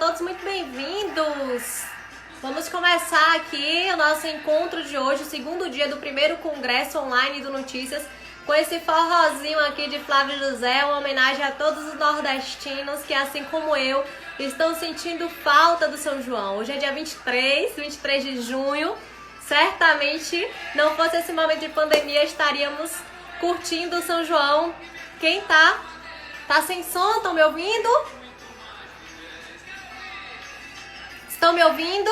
todos muito bem-vindos! Vamos começar aqui o nosso encontro de hoje, o segundo dia do primeiro congresso online do Notícias, com esse forrozinho aqui de Flávio José, uma homenagem a todos os nordestinos que, assim como eu, estão sentindo falta do São João. Hoje é dia 23 de junho. Certamente, não fosse esse momento de pandemia, estaríamos curtindo o São João. Quem tá sem som? Estão me ouvindo? Estão me ouvindo?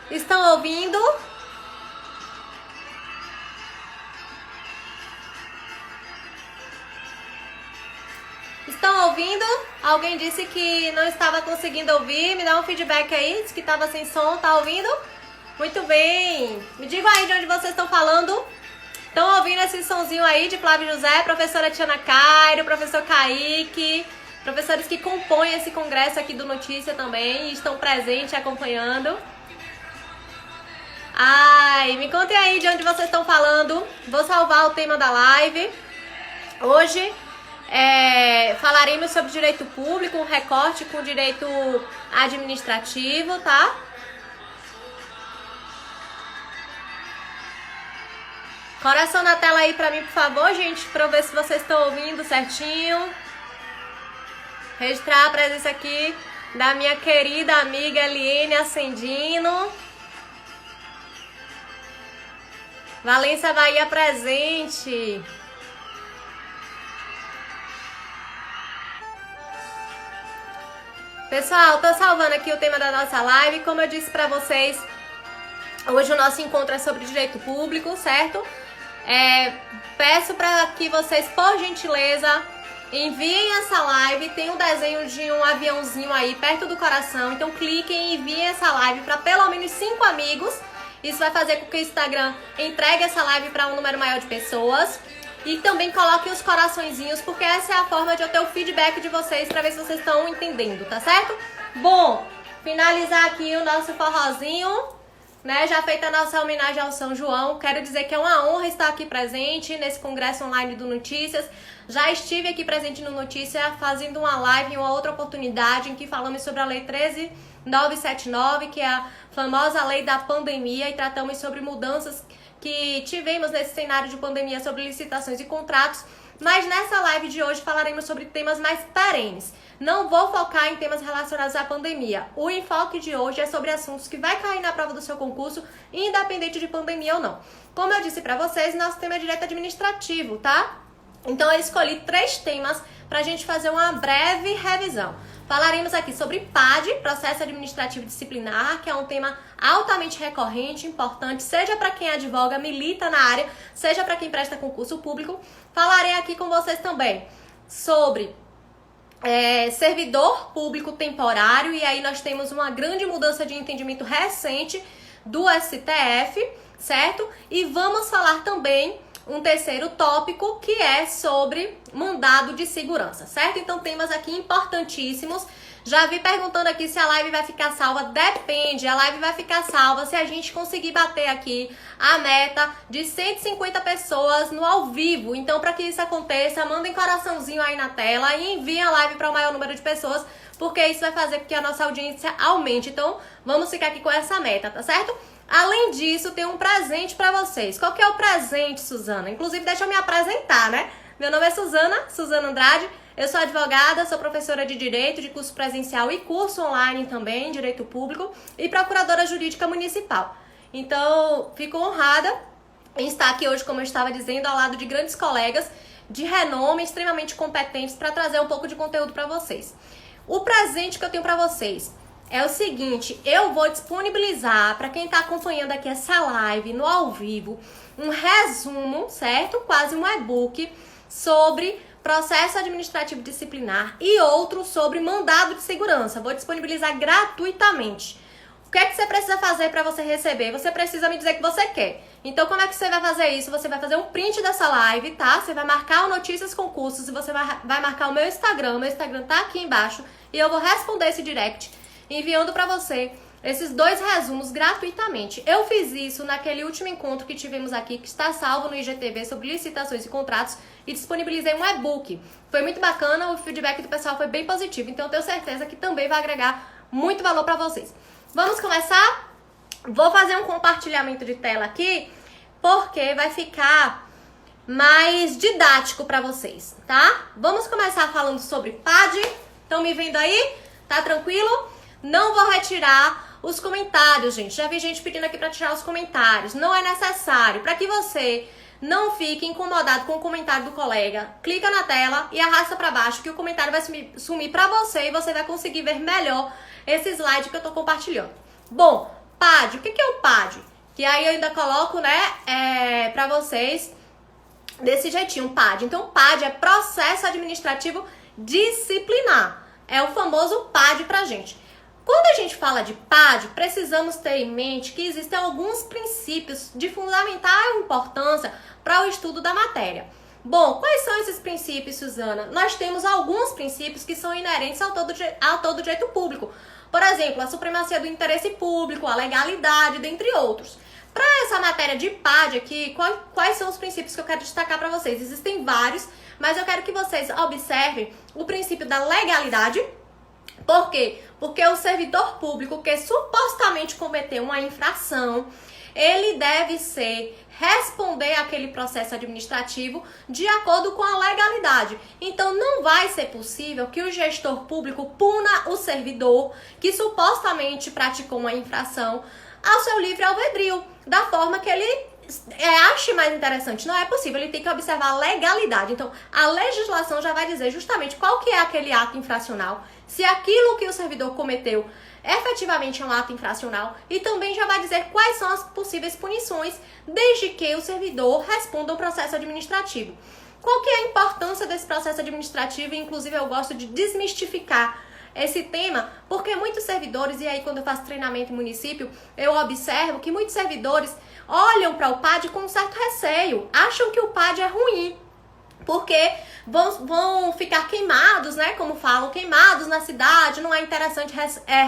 Estão ouvindo? Estão ouvindo? Alguém disse que não estava conseguindo ouvir. Me dá um feedback aí. Disse que estava sem som. Tá ouvindo? Muito bem. Me digam aí de onde vocês estão falando. Estão ouvindo esse sonzinho aí de Flávio José, professora Tiana Cairo, professor Kaique, professores que compõem esse congresso aqui do Notícia também e estão presentes acompanhando. Ai, me contem aí de onde vocês estão falando. Vou salvar o tema da live. Hoje falaremos sobre direito público, um recorte com direito administrativo, tá? Coração na tela aí pra mim, por favor, gente, pra eu ver se vocês estão ouvindo certinho. Registrar a presença aqui da minha querida amiga Eliene Ascendino. Valência Bahia presente. Pessoal, tô salvando aqui o tema da nossa live. Como eu disse pra vocês, hoje o nosso encontro é sobre direito público, certo? Peço para que vocês, por gentileza, enviem essa live. Tem um desenho de um aviãozinho aí perto do coração, então cliquem e enviem essa live para pelo menos 5 amigos. Isso vai fazer com que o Instagram entregue essa live para um número maior de pessoas. E também coloquem os coraçõezinhos, porque essa é a forma de eu ter o feedback de vocês para ver se vocês estão entendendo, tá certo? Bom, finalizar aqui o nosso forrozinho, né? Já feita a nossa homenagem ao São João, quero dizer que é uma honra estar aqui presente nesse congresso online do Notícias. Já estive aqui presente no Notícia fazendo uma live em uma outra oportunidade em que falamos sobre a Lei 13.979, que é a famosa lei da pandemia, e tratamos sobre mudanças que tivemos nesse cenário de pandemia sobre licitações e contratos. Mas nessa live de hoje falaremos sobre temas mais perenes. Não vou focar em temas relacionados à pandemia. O enfoque de hoje é sobre assuntos que vai cair na prova do seu concurso, independente de pandemia ou não. Como eu disse pra vocês, nosso tema é direito administrativo, tá? Então eu escolhi 3 temas pra gente fazer uma breve revisão. Falaremos aqui sobre PAD, Processo Administrativo Disciplinar, que é um tema altamente recorrente, importante, seja para quem advoga, milita na área, seja para quem presta concurso público. Falarei aqui com vocês também sobre servidor público temporário, e aí nós temos uma grande mudança de entendimento recente do STF, certo? E vamos falar também um terceiro tópico, que é sobre mandado de segurança, certo? Então, temas aqui importantíssimos. Já vi perguntando aqui se a live vai ficar salva. Depende, a live vai ficar salva se a gente conseguir bater aqui a meta de 150 pessoas no ao vivo. Então, para que isso aconteça, mandem coraçãozinho aí na tela e enviem a live para o maior número de pessoas, porque isso vai fazer com que a nossa audiência aumente. Então, vamos ficar aqui com essa meta, tá certo? Além disso, tem um presente pra vocês. Qual que é o presente, Suzana? Inclusive, deixa eu me apresentar, né? Meu nome é Suzana Andrade. Eu sou advogada, sou professora de Direito, de curso presencial e curso online também, Direito Público, e procuradora jurídica municipal. Então, fico honrada em estar aqui hoje, como eu estava dizendo, ao lado de grandes colegas de renome, extremamente competentes, para trazer um pouco de conteúdo para vocês. O presente que eu tenho para vocês é o seguinte: eu vou disponibilizar para quem está acompanhando aqui essa live no ao vivo um resumo, certo? Quase um e-book sobre processo administrativo disciplinar e outro sobre mandado de segurança. Vou disponibilizar gratuitamente. O que é que você precisa fazer para você receber? Você precisa me dizer que você quer. Então, como é que você vai fazer isso? Você vai fazer um print dessa live, tá? Você vai marcar o Notícias Concursos e você vai marcar o meu Instagram. O meu Instagram tá aqui embaixo e eu vou responder esse direct enviando para você esses 2 resumos gratuitamente. Eu fiz isso naquele último encontro que tivemos aqui, que está salvo no IGTV sobre licitações e contratos, e disponibilizei um e-book. Foi muito bacana, o feedback do pessoal foi bem positivo, então eu tenho certeza que também vai agregar muito valor para vocês. Vamos começar? Vou fazer um compartilhamento de tela aqui, porque vai ficar mais didático para vocês, tá? Vamos começar falando sobre PAD. Estão me vendo aí? Tá tranquilo? Não vou retirar os comentários, gente. Já vi gente pedindo aqui para tirar os comentários. Não é necessário. Para que você não fique incomodado com o comentário do colega, clica na tela e arrasta para baixo que o comentário vai sumir para você e você vai conseguir ver melhor esse slide que eu tô compartilhando. Bom, PAD. O que é o PAD? Que aí eu ainda coloco, né, para vocês desse jeitinho, PAD. Então, PAD é Processo Administrativo Disciplinar. É o famoso PAD pra gente. Quando a gente fala de PAD, precisamos ter em mente que existem alguns princípios de fundamental importância para o estudo da matéria. Bom, quais são esses princípios, Suzana? Nós temos alguns princípios que são inerentes ao todo direito público. Por exemplo, a supremacia do interesse público, a legalidade, dentre outros. Para essa matéria de PAD aqui, quais são os princípios que eu quero destacar para vocês? Existem vários, mas eu quero que vocês observem o princípio da legalidade. Por quê? Porque o servidor público que supostamente cometeu uma infração, ele deve responder àquele processo administrativo de acordo com a legalidade. Então, não vai ser possível que o gestor público puna o servidor que supostamente praticou uma infração ao seu livre albedrio, da forma que ele ache mais interessante. Não é possível, ele tem que observar a legalidade. Então, a legislação já vai dizer justamente qual que é aquele ato infracional, se aquilo que o servidor cometeu efetivamente é um ato infracional, e também já vai dizer quais são as possíveis punições, desde que o servidor responda ao processo administrativo. Qual que é a importância desse processo administrativo? Inclusive, eu gosto de desmistificar esse tema, porque muitos servidores, e aí quando eu faço treinamento em município, eu observo que muitos servidores olham para o PAD com um certo receio, acham que o PAD é ruim, porque vão ficar queimados, né? Como falam, queimados na cidade, não é interessante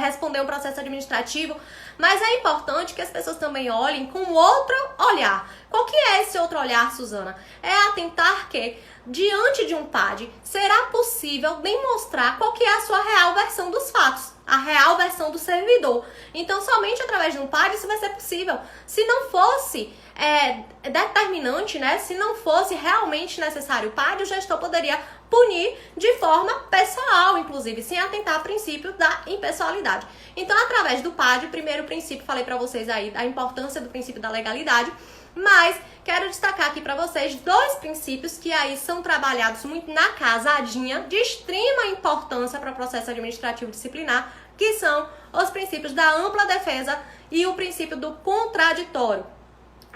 responder um processo administrativo, mas é importante que as pessoas também olhem com outro olhar. Qual que é esse outro olhar, Suzana? É atentar que, diante de um PAD, será possível demonstrar qual que é a sua real versão dos fatos, a real versão do servidor. Então, somente através de um PAD isso vai ser possível. Se não fosse determinante, né? Se não fosse realmente necessário o PAD, o gestor poderia punir de forma pessoal, inclusive, sem atentar ao princípio da impessoalidade. Então, através do PAD, primeiro princípio, falei para vocês aí da importância do princípio da legalidade, mas quero destacar aqui para vocês 2 princípios que aí são trabalhados muito na casadinha, de extrema importância para o processo administrativo disciplinar, que são os princípios da ampla defesa e o princípio do contraditório.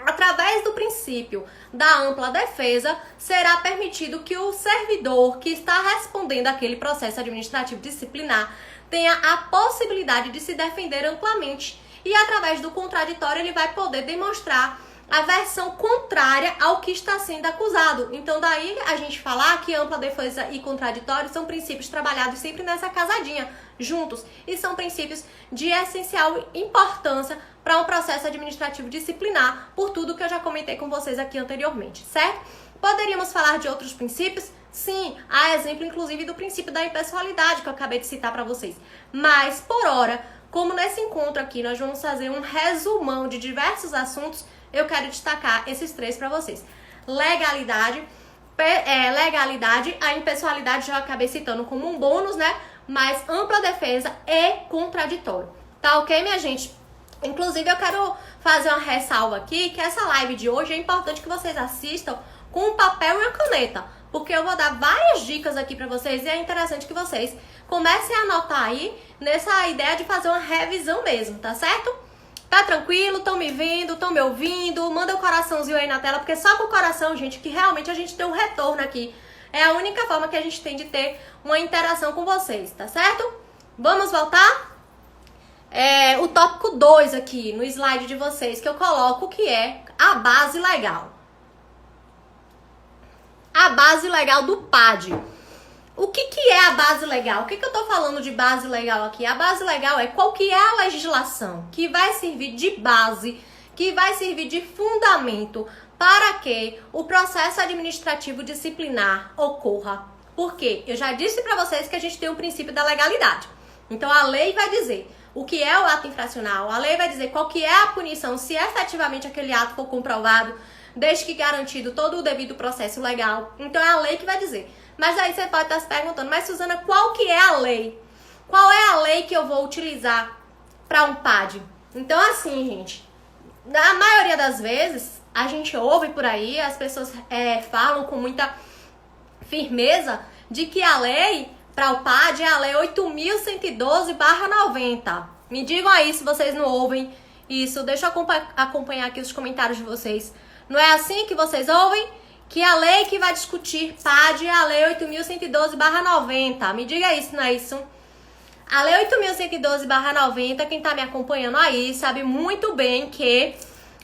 Através do princípio da ampla defesa, será permitido que o servidor que está respondendo àquele processo administrativo disciplinar tenha a possibilidade de se defender amplamente, e através do contraditório ele vai poder demonstrar a versão contrária ao que está sendo acusado. Então, daí a gente falar que ampla defesa e contraditório são princípios trabalhados sempre nessa casadinha, juntos, e são princípios de essencial importância para um processo administrativo disciplinar, por tudo que eu já comentei com vocês aqui anteriormente, certo? Poderíamos falar de outros princípios? Sim, há exemplo inclusive do princípio da impessoalidade que eu acabei de citar para vocês. Mas, por hora, como nesse encontro aqui nós vamos fazer um resumão de diversos assuntos, eu quero destacar esses 3 para vocês. Legalidade, a impessoalidade já acabei citando como um bônus, né? Mas ampla defesa e contraditório. Tá ok, minha gente? Inclusive, eu quero fazer uma ressalva aqui, que essa live de hoje é importante que vocês assistam com um papel e uma caneta, porque eu vou dar várias dicas aqui para vocês e é interessante que vocês comecem a anotar aí nessa ideia de fazer uma revisão mesmo, tá certo? Tá tranquilo? Estão me vendo? Estão me ouvindo? Manda um coraçãozinho aí na tela, porque só com o coração, gente, que realmente a gente tem um retorno aqui. É a única forma que a gente tem de ter uma interação com vocês, tá certo? Vamos voltar? O tópico 2 aqui no slide de vocês, que eu coloco, que é a base legal. A base legal do PAD. o que é a base legal? O que eu tô falando de base legal aqui? A base legal é qual que é a legislação que vai servir de base, que vai servir de fundamento para que o processo administrativo disciplinar ocorra. Porque eu já disse para vocês que a gente tem um princípio da legalidade. Então a lei vai dizer o que é o ato infracional, a lei vai dizer qual que é a punição se efetivamente aquele ato for comprovado, desde que garantido todo o devido processo legal. Então é a lei que vai dizer. Mas aí você pode estar se perguntando, mas Suzana, qual que é a lei? Qual é a lei que eu vou utilizar para um PAD? Então assim, gente, na maioria das vezes, a gente ouve por aí, as pessoas falam com muita firmeza de que a lei para o PAD é a lei 8.112/90. Me digam aí se vocês não ouvem isso. Deixa eu acompanhar aqui os comentários de vocês. Não é assim que vocês ouvem? Que a lei que vai discutir PAD é a lei 8.112/90. Me diga isso, não é isso? A lei 8.112/90, quem está me acompanhando aí, sabe muito bem que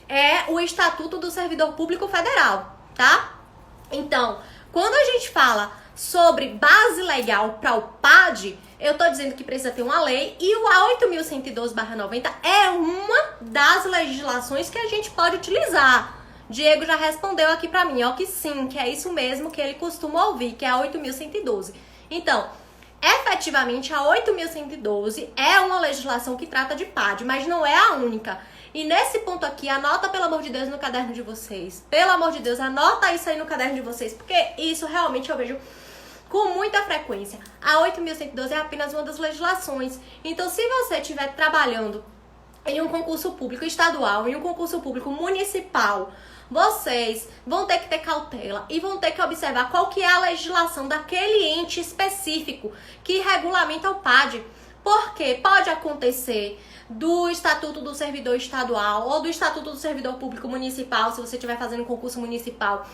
é o Estatuto do Servidor Público Federal, tá? Então, quando a gente fala sobre base legal para o PAD, eu tô dizendo que precisa ter uma lei e o A 8.112/90 é uma das legislações que a gente pode utilizar. Diego já respondeu aqui pra mim, ó, que sim, que é isso mesmo que ele costuma ouvir, que é a 8.112. Então, efetivamente, a 8.112 é uma legislação que trata de PAD, mas não é a única. E nesse ponto aqui, anota, pelo amor de Deus, no caderno de vocês. Pelo amor de Deus, anota isso aí no caderno de vocês, porque isso realmente eu vejo com muita frequência. A 8.112 é apenas uma das legislações. Então, se você estiver trabalhando em um concurso público estadual, em um concurso público municipal, vocês vão ter que ter cautela e vão ter que observar qual que é a legislação daquele ente específico que regulamenta o PAD. Porque pode acontecer do Estatuto do Servidor Estadual ou do Estatuto do Servidor Público Municipal, se você estiver fazendo um concurso municipal,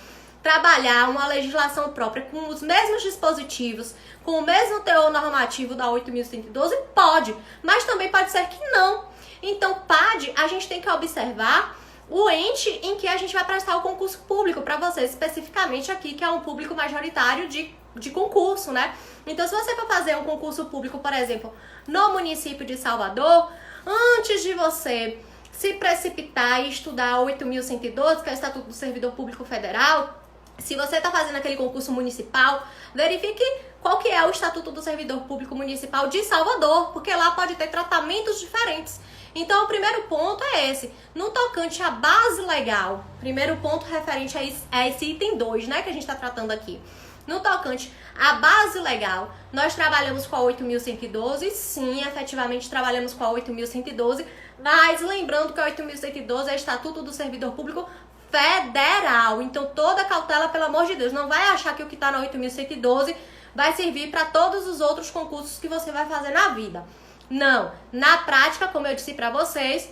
trabalhar uma legislação própria com os mesmos dispositivos, com o mesmo teor normativo da 8.112, pode, mas também pode ser que não. Então, PAD, a gente tem que observar o ente em que a gente vai prestar o concurso público para vocês, especificamente aqui, que é um público majoritário de concurso, né? Então, se você for fazer um concurso público, por exemplo, no município de Salvador, antes de você se precipitar e estudar 8.112, que é o Estatuto do Servidor Público Federal, se você está fazendo aquele concurso municipal, verifique qual que é o Estatuto do Servidor Público Municipal de Salvador, porque lá pode ter tratamentos diferentes. Então, o primeiro ponto é esse. No tocante à base legal, primeiro ponto referente a esse item 2, né, que a gente está tratando aqui. No tocante à base legal, nós trabalhamos com a 8.112, sim, efetivamente trabalhamos com a 8.112, mas lembrando que a 8.112 é Estatuto do Servidor Público Federal. Então, toda cautela, pelo amor de Deus, não vai achar que o que está na 8.112 vai servir para todos os outros concursos que você vai fazer na vida. Não, na prática, como eu disse para vocês,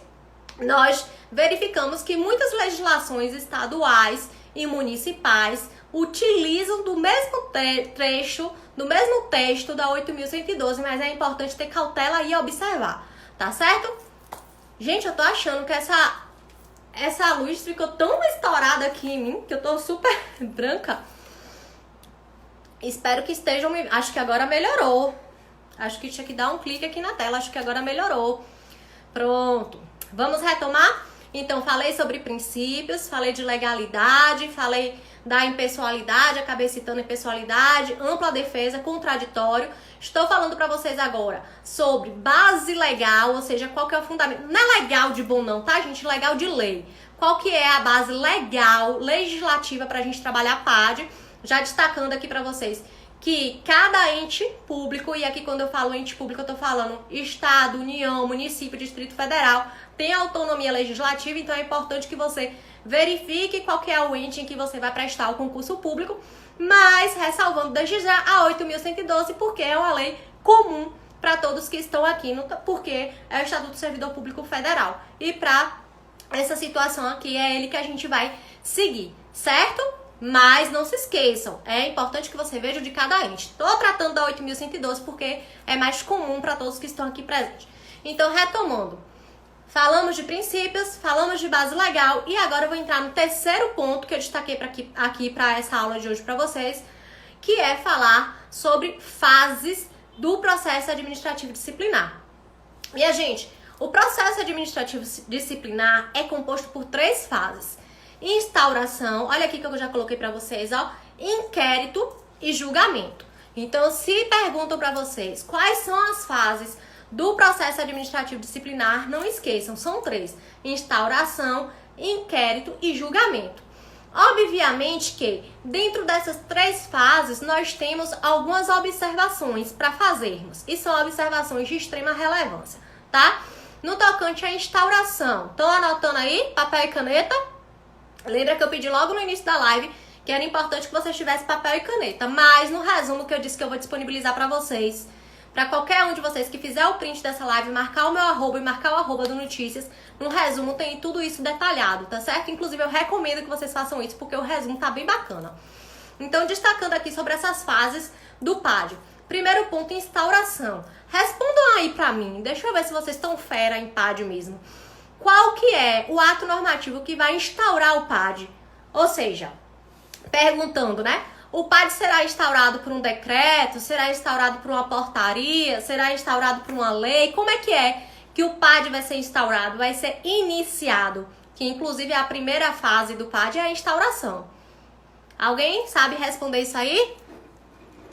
nós verificamos que muitas legislações estaduais e municipais utilizam do mesmo trecho, do mesmo texto da 8.112, mas é importante ter cautela e observar, tá certo? Gente, eu tô achando que essa luz ficou tão estourada aqui em mim, que eu tô super branca. Espero que estejam... Acho que agora melhorou. Acho que tinha que dar um clique aqui na tela. Acho que agora melhorou. Pronto. Vamos retomar? Então, falei sobre princípios, falei de legalidade, falei da impessoalidade, acabei citando impessoalidade, ampla defesa, contraditório. Estou falando para vocês agora sobre base legal, ou seja, qual que é o fundamento. Não é legal de bom não, tá, gente? Legal de lei. Qual que é a base legal, legislativa para a gente trabalhar PAD? Já destacando aqui para vocês que cada ente público, e aqui quando eu falo ente público eu tô falando Estado, União, Município, Distrito Federal, tem autonomia legislativa, então é importante que você verifique qual que é o ente em que você vai prestar o concurso público, mas ressalvando desde já a 8.112, porque é uma lei comum para todos que estão aqui, porque é o Estatuto do Servidor Público Federal. E para essa situação aqui é ele que a gente vai seguir, certo? Mas não se esqueçam, é importante que você veja de cada ente. Estou tratando da 8.112 porque é mais comum para todos que estão aqui presentes. Então, retomando, falamos de princípios, falamos de base legal e agora eu vou entrar no terceiro ponto que eu destaquei aqui para essa aula de hoje para vocês, que é falar sobre fases do processo administrativo disciplinar. Minha gente, o processo administrativo disciplinar é composto por 3 fases. Instauração, olha aqui que eu já coloquei para vocês, ó, inquérito e julgamento. Então, se perguntam para vocês quais são as fases do processo administrativo disciplinar, não esqueçam, são 3: instauração, inquérito e julgamento. Obviamente que dentro dessas 3 fases nós temos algumas observações para fazermos, e são observações de extrema relevância, tá? No tocante à instauração, estão anotando aí, papel e caneta? Lembra que eu pedi logo no início da live que era importante que vocês tivessem papel e caneta, mas no resumo que eu disse que eu vou disponibilizar para vocês, para qualquer um de vocês que fizer o print dessa live, marcar o meu arroba e marcar o arroba do Notícias, no resumo tem tudo isso detalhado, tá certo? Inclusive eu recomendo que vocês façam isso, porque o resumo tá bem bacana. Então, destacando aqui sobre essas fases do PAD. Primeiro ponto, instauração. Respondam aí pra mim, deixa eu ver se vocês estão fera em PAD mesmo. Qual que é o ato normativo que vai instaurar o PAD? Ou seja, perguntando, né? O PAD será instaurado por um decreto? Será instaurado por uma portaria? Será instaurado por uma lei? Como é que o PAD vai ser instaurado? Vai ser iniciado, que inclusive a primeira fase do PAD é a instauração. Alguém sabe responder isso aí?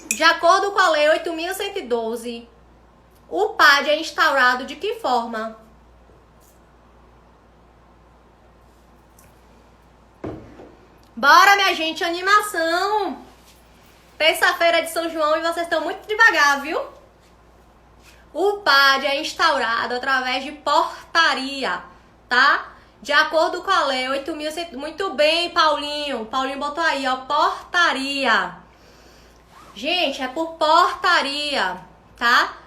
De acordo com a Lei 8.112, o PAD é instaurado de que forma? Bora, minha gente, animação! Terça-feira de São João e vocês estão muito devagar, viu? O PAD é instaurado através de portaria, tá? De acordo com a Lei 8.100... Muito bem, Paulinho. Paulinho botou aí, ó, portaria. Gente, é por portaria, tá?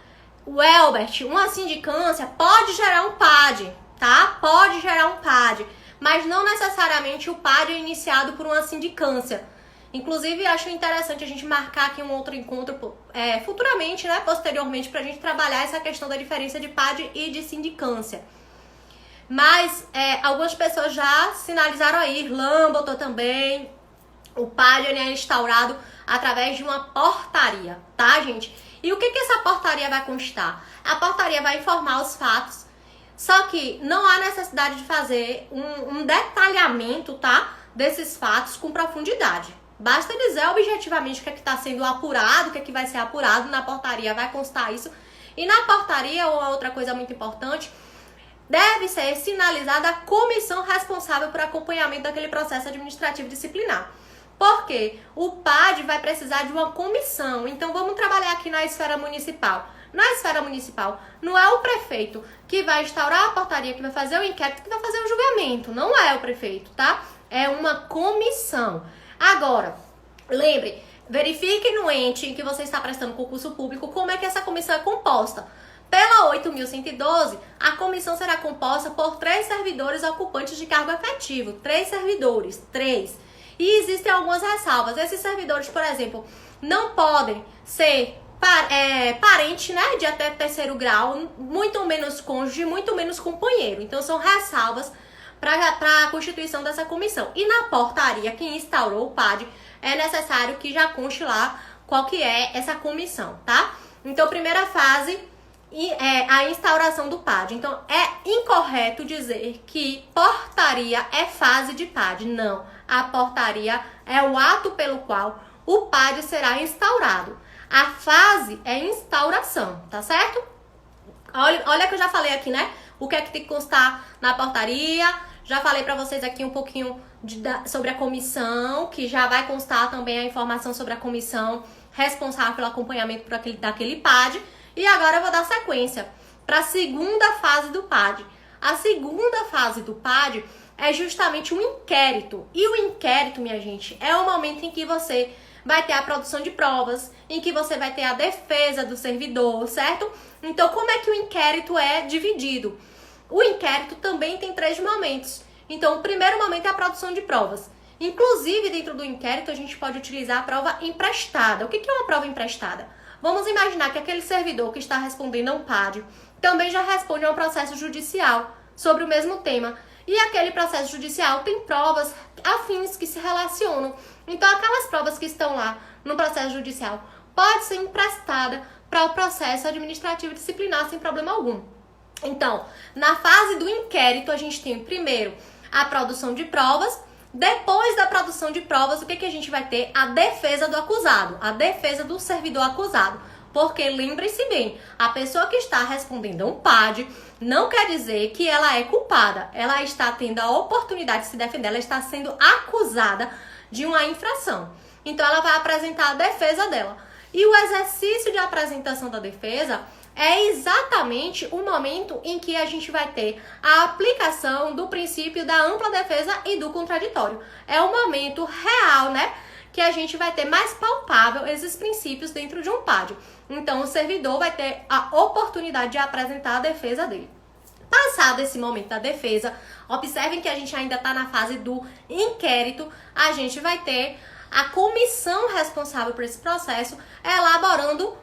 O Elbert, uma sindicância pode gerar um PAD, tá? Pode gerar um PAD, mas não necessariamente o PAD é iniciado por uma sindicância. Inclusive, acho interessante a gente marcar aqui um outro encontro futuramente, né, posteriormente, pra gente trabalhar essa questão da diferença de PAD e de sindicância. Mas algumas pessoas já sinalizaram aí, Irlan botou também, o PAD ele é instaurado através de uma portaria, tá, gente? E o que essa portaria vai constar? A portaria vai informar os fatos, só que não há necessidade de fazer um detalhamento, tá, desses fatos com profundidade. Basta dizer objetivamente o que é que está sendo apurado, o que é que vai ser apurado, na portaria vai constar isso. E na portaria, outra coisa muito importante, deve ser sinalizada a comissão responsável por acompanhamento daquele processo administrativo disciplinar. Porque o PAD vai precisar de uma comissão. Então vamos trabalhar aqui na esfera municipal. Na esfera municipal, não é o prefeito que vai instaurar a portaria, que vai fazer o inquérito, que vai fazer o julgamento. Não é o prefeito, tá? É uma comissão. Agora, lembre, verifique no ente em que você está prestando concurso público como é que essa comissão é composta. Pela 8.112, a comissão será composta por 3 servidores ocupantes de cargo efetivo. 3 servidores, 3. E existem algumas ressalvas. Esses servidores, por exemplo, não podem ser parente, né, de até 3º grau, muito menos cônjuge, muito menos companheiro. Então, são ressalvas para a constituição dessa comissão. E na portaria, quem instaurou o PAD, é necessário que já conste lá qual que é essa comissão, tá? Então, primeira fase é a instauração do PAD. Então, é incorreto dizer que portaria é fase de PAD. Não, a portaria é o ato pelo qual o PAD será instaurado. A fase é instauração, tá certo? Olha que eu já falei aqui, né? O que é que tem que constar na portaria. Já falei para vocês aqui um pouquinho sobre a comissão, que já vai constar também a informação sobre a comissão responsável pelo acompanhamento daquele PAD. E agora eu vou dar sequência para a segunda fase do PAD. A segunda fase do PAD é justamente um inquérito. E o inquérito, minha gente, é o momento em que você vai ter a produção de provas, em que você vai ter a defesa do servidor, certo? Então, como é que o inquérito é dividido? O inquérito também tem 3 momentos. Então, o primeiro momento é a produção de provas. Inclusive, dentro do inquérito, a gente pode utilizar a prova emprestada. O que é uma prova emprestada? Vamos imaginar que aquele servidor que está respondendo a um PAD também já responde a um processo judicial sobre o mesmo tema. E aquele processo judicial tem provas afins que se relacionam. Então, aquelas provas que estão lá no processo judicial pode ser emprestada para o processo administrativo disciplinar sem problema algum. Então, na fase do inquérito, a gente tem primeiro a produção de provas. Depois da produção de provas, o que a gente vai ter? A defesa do acusado, a defesa do servidor acusado. Porque lembre-se bem, a pessoa que está respondendo a um PAD não quer dizer que ela é culpada. Ela está tendo a oportunidade de se defender, ela está sendo acusada de uma infração. Então, ela vai apresentar a defesa dela. E o exercício de apresentação da defesa é exatamente o momento em que a gente vai ter a aplicação do princípio da ampla defesa e do contraditório. É o momento real, né, que a gente vai ter mais palpável esses princípios dentro de um PAD. Então, o servidor vai ter a oportunidade de apresentar a defesa dele. Passado esse momento da defesa, observem que a gente ainda está na fase do inquérito, a gente vai ter a comissão responsável por esse processo elaborando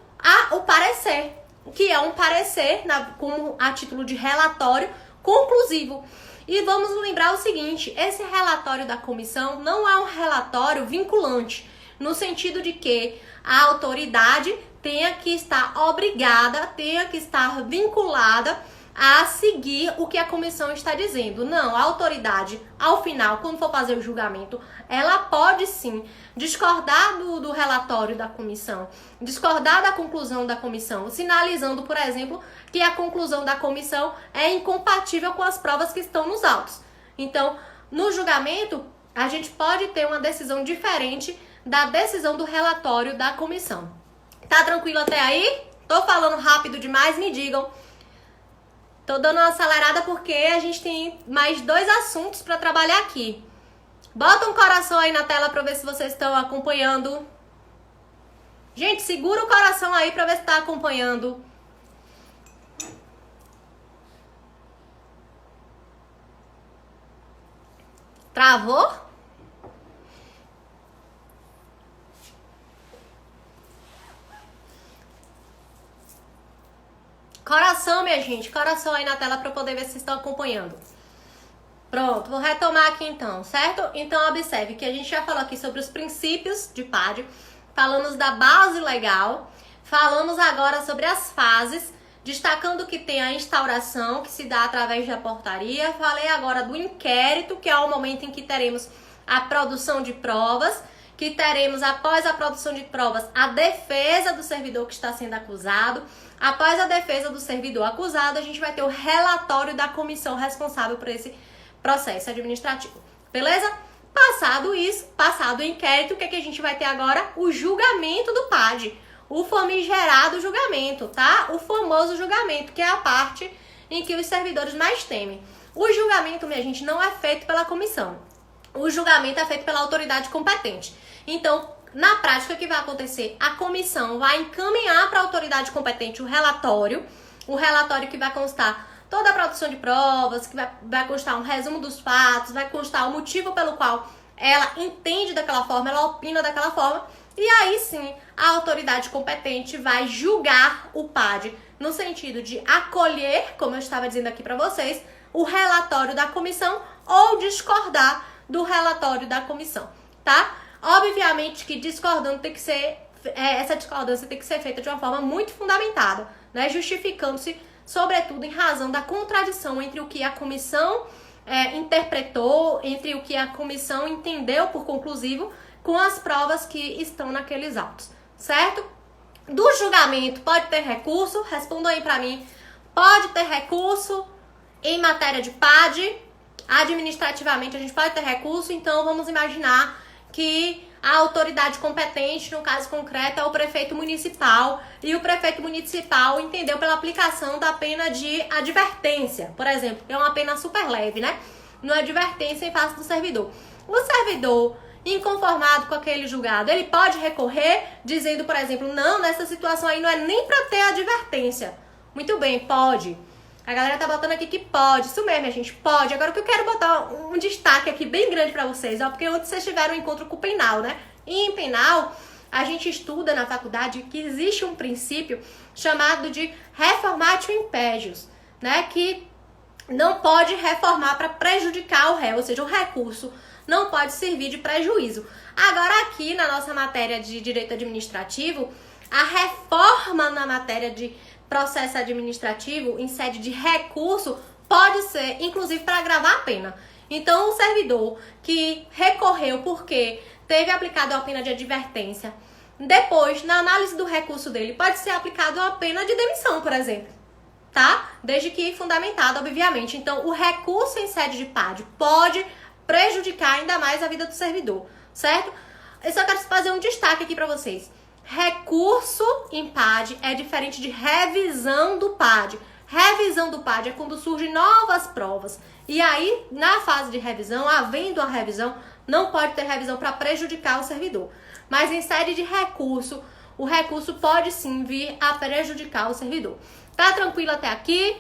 o parecer, que é um parecer como a título de relatório conclusivo. E vamos lembrar o seguinte, esse relatório da comissão não é um relatório vinculante, no sentido de que a autoridade tenha que estar obrigada, tenha que estar vinculada a seguir o que a comissão está dizendo. Não, a autoridade, ao final, quando for fazer o julgamento, ela pode sim discordar do relatório da comissão, discordar da conclusão da comissão, sinalizando, por exemplo, que a conclusão da comissão é incompatível com as provas que estão nos autos. Então, no julgamento, a gente pode ter uma decisão diferente da decisão do relatório da comissão. Tá tranquilo até aí? Tô falando rápido demais? Me digam. Tô dando uma acelerada porque a gente tem mais 2 assuntos para trabalhar aqui. Bota um coração aí na tela para ver se vocês estão acompanhando. Gente, segura o coração aí para ver se tá acompanhando. Travou? Coração, minha gente, coração aí na tela para eu poder ver se vocês estão acompanhando. Pronto, vou retomar aqui então, certo? Então, observe que a gente já falou aqui sobre os princípios de PAD, falamos da base legal, falamos agora sobre as fases, destacando que tem a instauração, que se dá através da portaria, falei agora do inquérito, que é o momento em que teremos a produção de provas, que teremos, após a produção de provas, a defesa do servidor que está sendo acusado. Após a defesa do servidor acusado, a gente vai ter o relatório da comissão responsável por esse processo administrativo. Beleza? Passado isso, passado o inquérito, o que a gente vai ter agora? O julgamento do PAD. O famigerado julgamento, tá? O famoso julgamento, que é a parte em que os servidores mais temem. O julgamento, minha gente, não é feito pela comissão. O julgamento é feito pela autoridade competente. Então, na prática, o que vai acontecer? A comissão vai encaminhar para a autoridade competente o relatório que vai constar toda a produção de provas, que vai constar um resumo dos fatos, vai constar o motivo pelo qual ela entende daquela forma, ela opina daquela forma, e aí sim a autoridade competente vai julgar o PAD no sentido de acolher, como eu estava dizendo aqui para vocês, o relatório da comissão ou discordar do relatório da comissão, tá? Obviamente que discordando tem que ser, essa discordância tem que ser feita de uma forma muito fundamentada, né? Justificando-se, sobretudo, em razão da contradição entre o que a comissão interpretou, entre o que a comissão entendeu por conclusivo, com as provas que estão naqueles autos, certo? Do julgamento, pode ter recurso? Respondam aí pra mim. Pode ter recurso em matéria de PAD? Administrativamente, a gente pode ter recurso, então vamos imaginar que a autoridade competente, no caso concreto, é o prefeito municipal, e o prefeito municipal entendeu pela aplicação da pena de advertência, por exemplo, que é uma pena super leve, né? Não é advertência em face do servidor. O servidor, inconformado com aquele julgado, ele pode recorrer dizendo, por exemplo, não, nessa situação aí não é nem para ter advertência. Muito bem, pode. A galera tá botando aqui que pode, isso mesmo, a gente pode. Agora o que eu quero botar um destaque aqui bem grande pra vocês, ó, porque ontem vocês tiveram um encontro com o penal, né? E em penal, a gente estuda na faculdade que existe um princípio chamado de reformatio impégios, né? Que não pode reformar para prejudicar o réu, ou seja, o recurso não pode servir de prejuízo. Agora aqui na nossa matéria de direito administrativo, a reforma na matéria de processo administrativo em sede de recurso pode ser, inclusive, para agravar a pena. Então, o servidor que recorreu porque teve aplicado a pena de advertência, depois, na análise do recurso dele, pode ser aplicado a pena de demissão, por exemplo, tá? Desde que fundamentado, obviamente. Então, o recurso em sede de PAD pode prejudicar ainda mais a vida do servidor, certo? Eu só quero fazer um destaque aqui para vocês. Recurso em PAD é diferente de revisão do PAD. Revisão do PAD é quando surgem novas provas. E aí, na fase de revisão, havendo a revisão, não pode ter revisão para prejudicar o servidor. Mas em sede de recurso, o recurso pode sim vir a prejudicar o servidor. Tá tranquilo até aqui?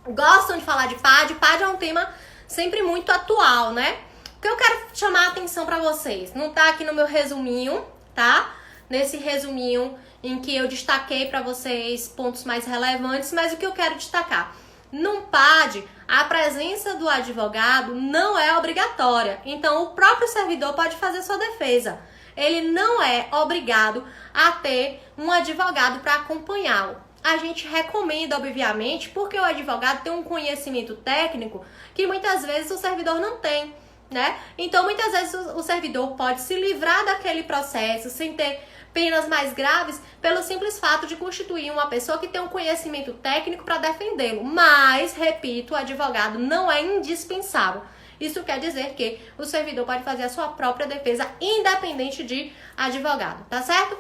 Gostam de falar de PAD? PAD é um tema sempre muito atual, né? O que eu quero chamar a atenção para vocês, não tá aqui no meu resuminho, tá? Nesse resuminho em que eu destaquei para vocês pontos mais relevantes, mas o que eu quero destacar? Num PAD, a presença do advogado não é obrigatória, então o próprio servidor pode fazer sua defesa. Ele não é obrigado a ter um advogado para acompanhá-lo. A gente recomenda, obviamente, porque o advogado tem um conhecimento técnico que muitas vezes o servidor não tem, né? Então, muitas vezes o servidor pode se livrar daquele processo sem ter penas mais graves pelo simples fato de constituir uma pessoa que tem um conhecimento técnico para defendê-lo. Mas, repito, o advogado não é indispensável. Isso quer dizer que o servidor pode fazer a sua própria defesa independente de advogado, tá certo?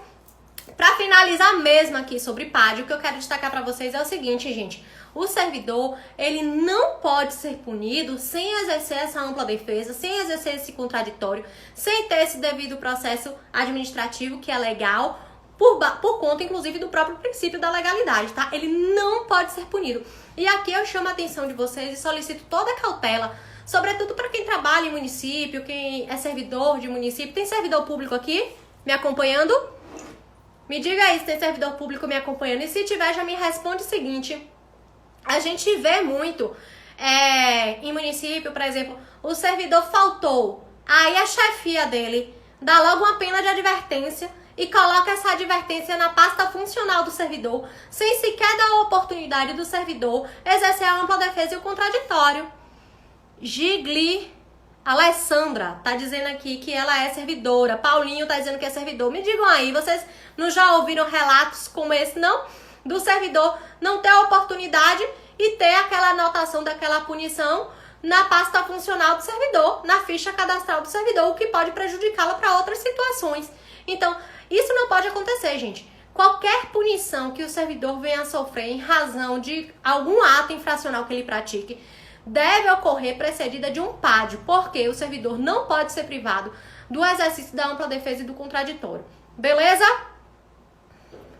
Para finalizar mesmo aqui sobre PAD, o que eu quero destacar para vocês é o seguinte, gente. O servidor, ele não pode ser punido sem exercer essa ampla defesa, sem exercer esse contraditório, sem ter esse devido processo administrativo que é legal, por conta, inclusive, do próprio princípio da legalidade, tá? Ele não pode ser punido. E aqui eu chamo a atenção de vocês e solicito toda a cautela, sobretudo para quem trabalha em município, quem é servidor de município. Tem servidor público aqui me acompanhando? Me diga aí se tem servidor público me acompanhando. E se tiver, já me responde o seguinte. A gente vê muito em município, por exemplo, o servidor faltou. Aí a chefia dele dá logo uma pena de advertência e coloca essa advertência na pasta funcional do servidor, sem sequer dar a oportunidade do servidor exercer a ampla defesa e o contraditório. Gigli Alessandra tá dizendo aqui que ela é servidora. Paulinho tá dizendo que é servidor. Me digam aí, vocês não já ouviram relatos como esse, não? Do servidor não ter a oportunidade e ter aquela anotação daquela punição na pasta funcional do servidor, na ficha cadastral do servidor, o que pode prejudicá-la para outras situações. Então, isso não pode acontecer, gente. Qualquer punição que o servidor venha a sofrer em razão de algum ato infracional que ele pratique, deve ocorrer precedida de um PAD, porque o servidor não pode ser privado do exercício da ampla defesa e do contraditório. Beleza?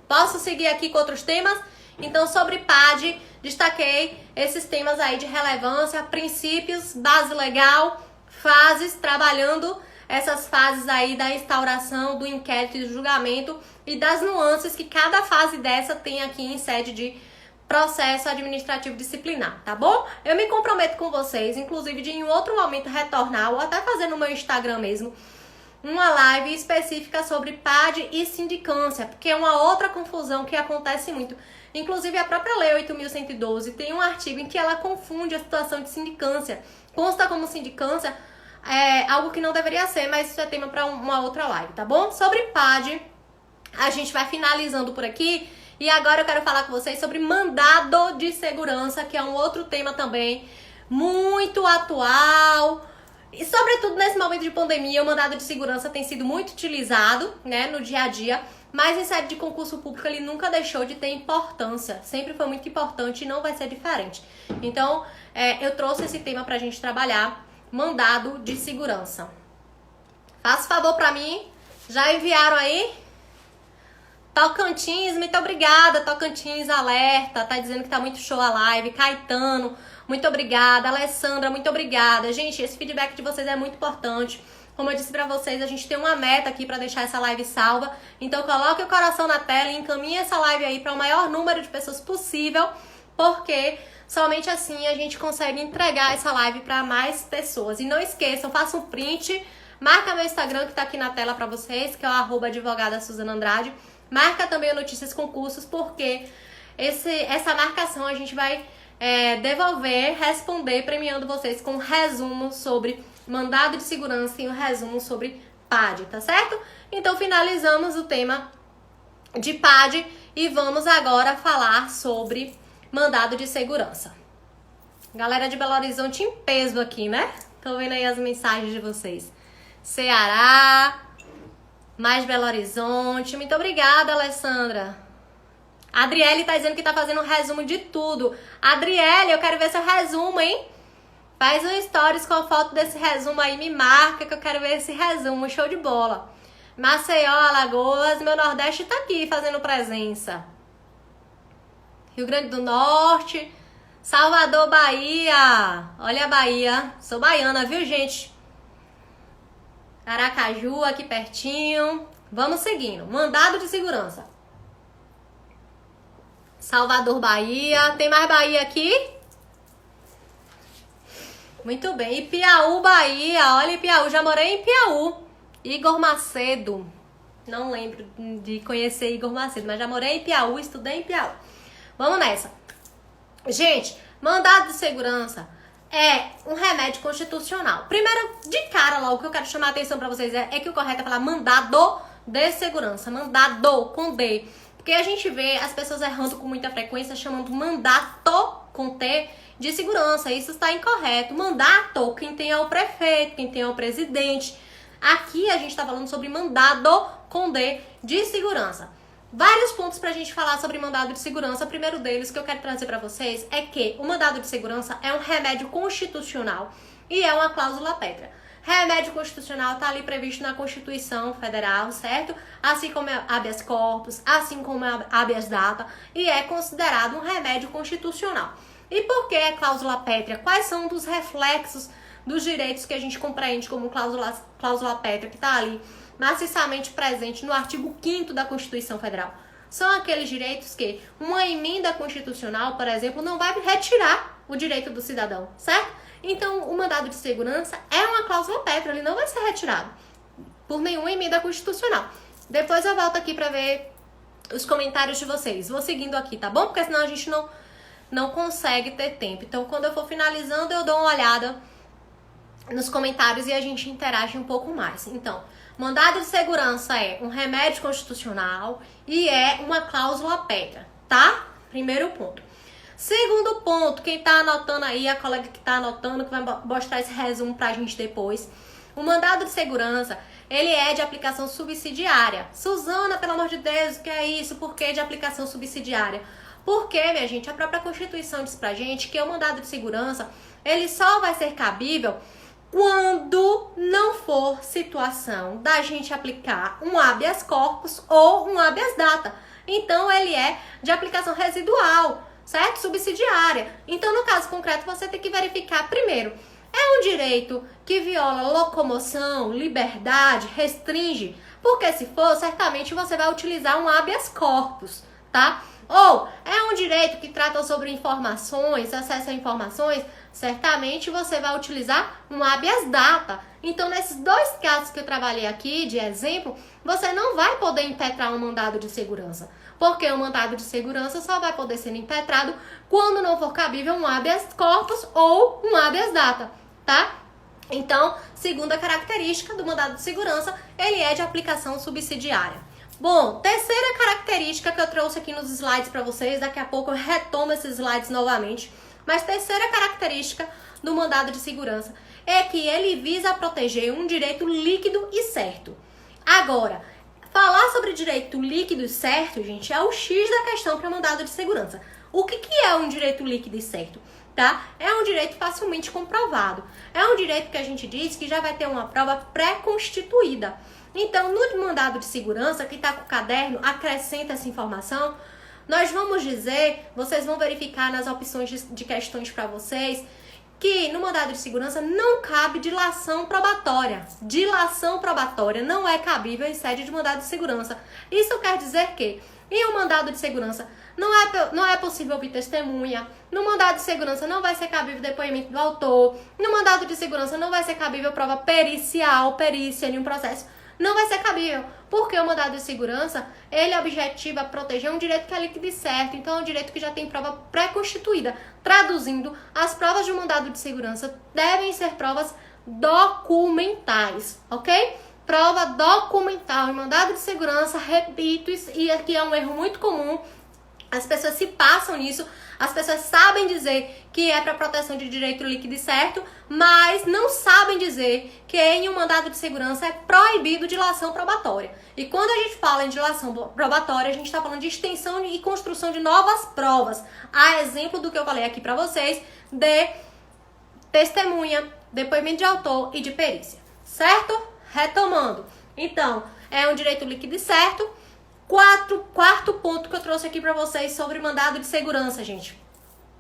Posso seguir aqui com outros temas? Então, sobre PAD, destaquei esses temas aí de relevância, princípios, base legal, fases, trabalhando essas fases aí da instauração, do inquérito e do julgamento e das nuances que cada fase dessa tem aqui em sede de processo administrativo disciplinar, tá bom? Eu me comprometo com vocês, inclusive de em outro momento retornar, ou até fazer no meu Instagram mesmo, uma live específica sobre PAD e sindicância, porque é uma outra confusão que acontece muito. Inclusive a própria Lei 8.112 tem um artigo em que ela confunde a situação de sindicância. Consta como sindicância algo que não deveria ser, mas isso é tema para uma outra live, tá bom? Sobre PAD, a gente vai finalizando por aqui. E agora eu quero falar com vocês sobre mandado de segurança, que é um outro tema também muito atual. E sobretudo nesse momento de pandemia, o mandado de segurança tem sido muito utilizado, né, no dia a dia. Mas em sede de concurso público ele nunca deixou de ter importância. Sempre foi muito importante e não vai ser diferente. Então, eu trouxe esse tema pra gente trabalhar, mandado de segurança. Faça favor pra mim. Já enviaram aí? Tocantins, muito obrigada. Tocantins, alerta, tá dizendo que tá muito show a live. Caetano, muito obrigada. Alessandra, muito obrigada. Gente, esse feedback de vocês é muito importante. Como eu disse pra vocês, a gente tem uma meta aqui pra deixar essa live salva. Então coloque o coração na tela e encaminhe essa live aí para o maior número de pessoas possível, porque somente assim a gente consegue entregar essa live para mais pessoas. E não esqueçam, faça um print, marca meu Instagram que tá aqui na tela pra vocês, que é o @advogada Suzana Andrade. Marca também o Notícias Concursos, porque essa marcação a gente vai devolver, responder, premiando vocês com um resumo sobre mandado de segurança e um resumo sobre PAD, tá certo? Então finalizamos o tema de PAD e vamos agora falar sobre mandado de segurança. Galera de Belo Horizonte em peso aqui, né? Tô vendo aí as mensagens de vocês. Ceará, mais Belo Horizonte. Muito obrigada, Alessandra. A Adriele tá dizendo que tá fazendo um resumo de tudo. Adriele, eu quero ver seu resumo, hein? Faz um stories com a foto desse resumo aí, me marca que eu quero ver esse resumo. Show de bola. Maceió, Alagoas, meu Nordeste tá aqui fazendo presença. Rio Grande do Norte, Salvador, Bahia. Olha a Bahia. Sou baiana, viu, gente? Aracaju, aqui pertinho. Vamos seguindo. Mandado de segurança. Salvador, Bahia. Tem mais Bahia aqui? Muito bem. E Piauí, Bahia. Olha, Piauí. Já morei em Piauí. Igor Macedo. Não lembro de conhecer Igor Macedo, mas já morei em Piauí, estudei em Piauí. Vamos nessa. Gente, mandado de segurança é um remédio constitucional. Primeiro, de cara lá, o que eu quero chamar a atenção pra vocês é que o correto é falar mandado de segurança. Mandado com D. Porque a gente vê as pessoas errando com muita frequência, chamando mandato com T de segurança. Isso está incorreto. Mandato, quem tem é o prefeito, quem tem é o presidente. Aqui a gente está falando sobre mandado com D de segurança. Vários pontos pra gente falar sobre mandado de segurança. O primeiro deles que eu quero trazer pra vocês é que o mandado de segurança é um remédio constitucional e é uma cláusula pétrea. Remédio constitucional está ali previsto na Constituição Federal, certo? Assim como é habeas corpus, assim como é habeas data, e é considerado um remédio constitucional. E por que é cláusula pétrea? Quais são os reflexos dos direitos que a gente compreende como cláusula pétrea, que está ali maciçamente presente no artigo 5º da Constituição Federal? São aqueles direitos que uma emenda constitucional, por exemplo, não vai retirar o direito do cidadão, certo? Então, o mandado de segurança é uma cláusula pétrea, ele não vai ser retirado por nenhuma emenda constitucional. Depois eu volto aqui para ver os comentários de vocês. Vou seguindo aqui, tá bom? Porque senão a gente não consegue ter tempo. Então, quando eu for finalizando, eu dou uma olhada nos comentários e a gente interage um pouco mais. Então, mandado de segurança é um remédio constitucional e é uma cláusula pétrea, tá? Primeiro ponto. Segundo ponto, quem tá anotando aí, a colega que tá anotando, que vai mostrar esse resumo pra gente depois. O mandado de segurança, ele é de aplicação subsidiária. Suzana, pelo amor de Deus, o que é isso? Por que de aplicação subsidiária? Porque, minha gente, a própria Constituição diz pra gente que o mandado de segurança, ele só vai ser cabível quando não for situação da gente aplicar um habeas corpus ou um habeas data. Então, ele é de aplicação residual, certo? Subsidiária. Então, no caso concreto, você tem que verificar primeiro, é um direito que viola locomoção, liberdade, restringe? Porque se for, certamente você vai utilizar um habeas corpus, tá? Ou é um direito que trata sobre informações, acesso a informações, certamente você vai utilizar um habeas data. Então, nesses dois casos que eu trabalhei aqui, de exemplo, você não vai poder impetrar um mandado de segurança. Porque o mandado de segurança só vai poder ser impetrado quando não for cabível um habeas corpus ou um habeas data, tá? Então, segunda característica do mandado de segurança, ele é de aplicação subsidiária. Bom, terceira característica que eu trouxe aqui nos slides para vocês, daqui a pouco eu retomo esses slides novamente, mas terceira característica do mandado de segurança é que ele visa proteger um direito líquido e certo. Agora, falar sobre direito líquido e certo, gente, é o X da questão para mandado de segurança. O que é um direito líquido e certo? Tá? É um direito facilmente comprovado. É um direito que a gente diz que já vai ter uma prova pré-constituída. Então, no mandado de segurança, que está com o caderno, acrescenta essa informação. Nós vamos dizer, vocês vão verificar nas opções de questões para vocês, que no mandado de segurança não cabe dilação probatória. Dilação probatória não é cabível em sede de mandado de segurança. Isso quer dizer que, em um mandado de segurança, não é possível ouvir testemunha. No mandado de segurança não vai ser cabível depoimento do autor. No mandado de segurança não vai ser cabível prova pericial, perícia em um processo. não vai ser cabível, porque o mandado de segurança, ele objetiva proteger um direito que é líquido e certo, então é um direito que já tem prova pré-constituída. Traduzindo, as provas de um mandado de segurança devem ser provas documentais, ok? Prova documental em mandado de segurança, repito, e aqui é um erro muito comum, as pessoas se passam nisso, as pessoas sabem dizer que é para proteção de direito líquido e certo, mas não sabem dizer que em um mandado de segurança é proibido dilação probatória. E quando a gente fala em dilação probatória, a gente está falando de extensão e construção de novas provas. A exemplo do que eu falei aqui para vocês, de testemunha, depoimento de autor e de perícia, certo? Retomando, então, é um direito líquido e certo. Quarto ponto que eu trouxe aqui para vocês sobre mandado de segurança, gente.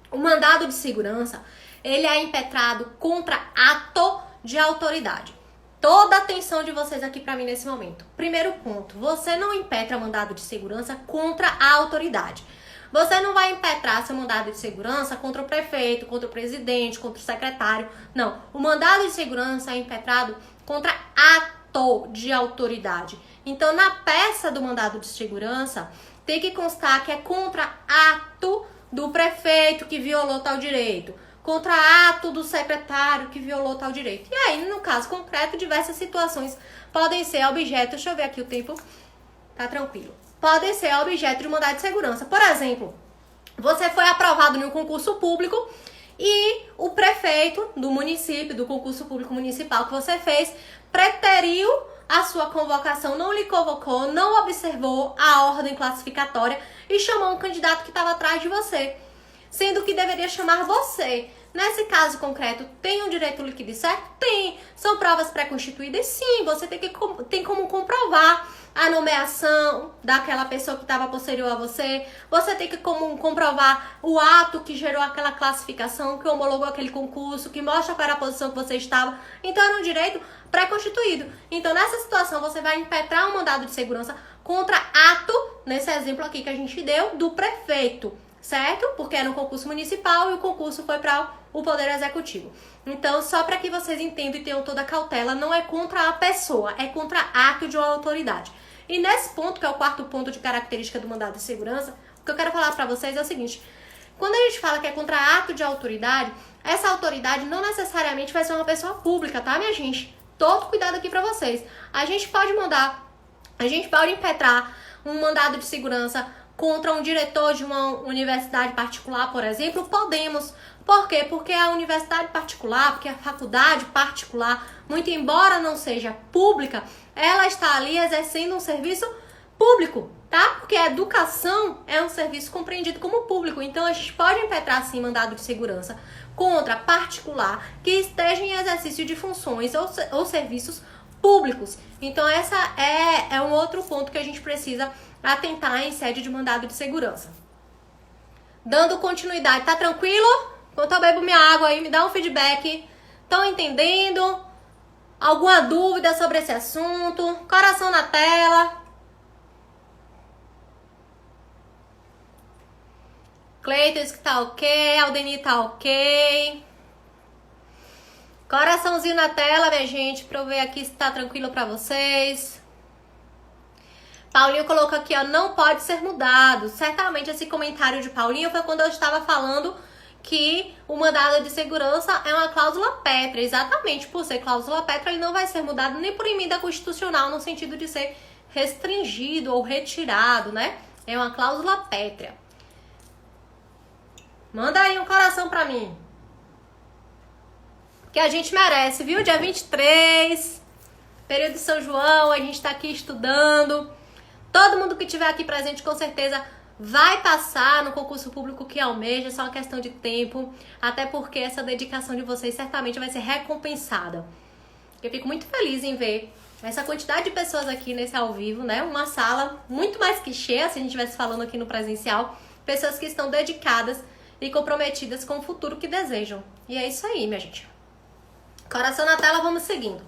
O mandado de segurança, ele é impetrado contra ato de autoridade. Toda a atenção de vocês aqui para mim nesse momento. Primeiro ponto, você não impetra mandado de segurança contra a autoridade. Você não vai impetrar seu mandado de segurança contra o prefeito, contra o presidente, contra o secretário. Não, o mandado de segurança é impetrado contra ato de autoridade. Então, na peça do mandado de segurança, tem que constar que é contra ato do prefeito que violou tal direito, contra ato do secretário que violou tal direito. E aí, no caso concreto, diversas situações podem ser objeto, deixa eu ver aqui o tempo, tá tranquilo, podem ser objeto de mandado de segurança. Por exemplo, você foi aprovado em um concurso público e o prefeito do município, do concurso público municipal que você fez, preteriu a sua convocação, não lhe convocou, não observou a ordem classificatória e chamou um candidato que estava atrás de você, sendo que deveria chamar você. Nesse caso concreto, tem um direito líquido e certo? Tem. São provas pré-constituídas? Sim. Você tem como comprovar a nomeação daquela pessoa que estava posterior a você. Você tem que comprovar o ato que gerou aquela classificação, que homologou aquele concurso, que mostra qual era a posição que você estava. Então, era um direito pré-constituído. Então, nessa situação, você vai impetrar um mandado de segurança contra ato, nesse exemplo aqui que a gente deu, do prefeito, certo? Porque era um concurso municipal e o concurso foi para o Poder Executivo. Então, só para que vocês entendam e tenham toda a cautela, não é contra a pessoa, é contra ato de uma autoridade. E nesse ponto, que é o quarto ponto de característica do mandado de segurança, o que eu quero falar para vocês é o seguinte: quando a gente fala que é contra ato de autoridade, essa autoridade não necessariamente vai ser uma pessoa pública, tá, minha gente? Todo cuidado aqui para vocês. A gente pode impetrar um mandado de segurança contra um diretor de uma universidade particular, por exemplo. Podemos. Por quê? Porque a universidade particular, porque a faculdade particular, muito embora não seja pública, ela está ali exercendo um serviço público, tá? Porque a educação é um serviço compreendido como público. Então, a gente pode impetrar, sim, mandado de segurança contra particular que esteja em exercício de funções ou serviços públicos. Então, essa é um outro ponto que a gente precisa atentar em sede de mandado de segurança. Dando continuidade, tá tranquilo? Enquanto eu bebo minha água aí, me dá um feedback. Estão entendendo? Alguma dúvida sobre esse assunto? Coração na tela. Cleiton diz que tá ok, Aldeni tá ok. Coraçãozinho na tela, minha gente, pra eu ver aqui se tá tranquilo pra vocês. Paulinho colocou aqui, ó, não pode ser mudado. Certamente esse comentário de Paulinho foi quando eu estava falando que o mandado de segurança é uma cláusula pétrea. Exatamente, por ser cláusula pétrea, ele não vai ser mudado nem por emenda constitucional, no sentido de ser restringido ou retirado, né? É uma cláusula pétrea. Manda aí um coração pra mim. Que a gente merece, viu? Dia 23, período de São João, a gente tá aqui estudando. Todo mundo que estiver aqui presente, com certeza, vai passar no concurso público que almeja, é só uma questão de tempo, até porque essa dedicação de vocês certamente vai ser recompensada. Eu fico muito feliz em ver essa quantidade de pessoas aqui nesse ao vivo, né? Uma sala muito mais que cheia, se a gente estivesse falando aqui no presencial, pessoas que estão dedicadas e comprometidas com o futuro que desejam. E é isso aí, minha gente. Coração na tela, vamos seguindo.